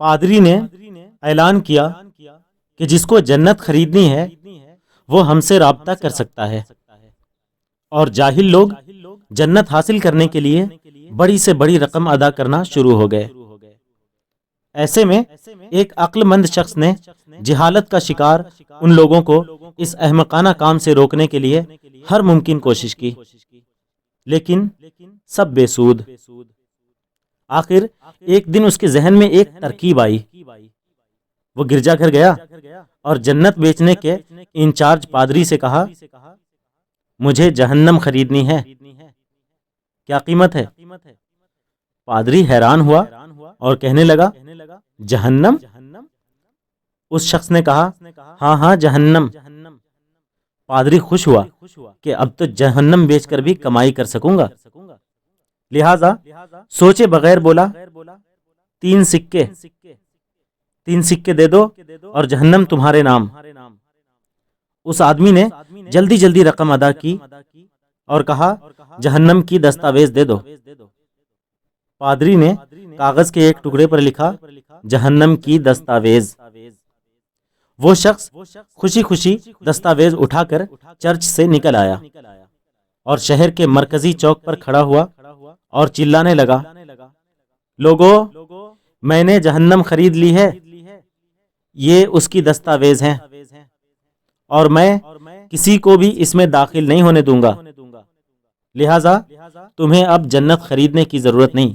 پادری نے اعلان کیا کہ جس کو جنت خریدنی ہے وہ ہم سے رابطہ کر سکتا ہے، اور جاہل لوگ جنت حاصل کرنے کے لیے بڑی سے بڑی رقم ادا کرنا شروع ہو گئے۔ ایسے میں ایک عقل مند شخص نے جہالت کا شکار ان لوگوں کو اس احمقانہ کام سے روکنے کے لیے ہر ممکن کوشش کی، لیکن سب بے سود۔ آخر ایک دن اس کے ذہن میں ایک ترکیب آئی۔ وہ گرجا گھر گیا اور جنت بیچنے کے انچارج پادری سے کہا، مجھے جہنم خریدنی ہے، کیا قیمت ہے؟ پادری حیران ہوا اور کہنے لگا، جہنم؟ اس شخص نے کہا، ہاں ہاں جہنم۔ پادری خوش ہوا کہ اب تو جہنم بیچ کر بھی کمائی کر سکوں گا، لہذا سوچے بغیر بولا، 3 سکے، 3 سکے دے دو اور جہنم تمہارے نام۔ اس آدمی نے جلدی جلدی رقم ادا کی اور کہا، جہنم کی دستاویز دے دو۔ پادری نے کاغذ کے ایک ٹکڑے پر لکھا، جہنم کی دستاویز۔ وہ شخص خوشی خوشی دستاویز اٹھا کر چرچ سے نکل آیا اور شہر کے مرکزی چوک پر کھڑا ہوا اور چلانے لگا، لوگو، میں نے جہنم خرید لی ہے، یہ اس کی دستاویز ہیں، اور میں کسی کو بھی اس میں داخل نہیں ہونے دوں گا، لہذا تمہیں اب جنت خریدنے کی ضرورت نہیں،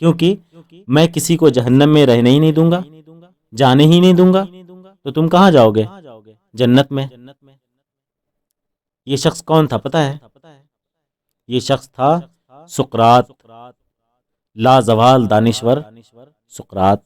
کیونکہ میں کسی کو جہنم میں رہنے ہی نہیں دوں گا، جانے ہی نہیں دوں گا، تو تم کہاں جاؤ گے؟ جنت میں۔ یہ شخص کون تھا پتہ ہے؟ یہ شخص تھا سقراط، لازوال دانشور سقراط۔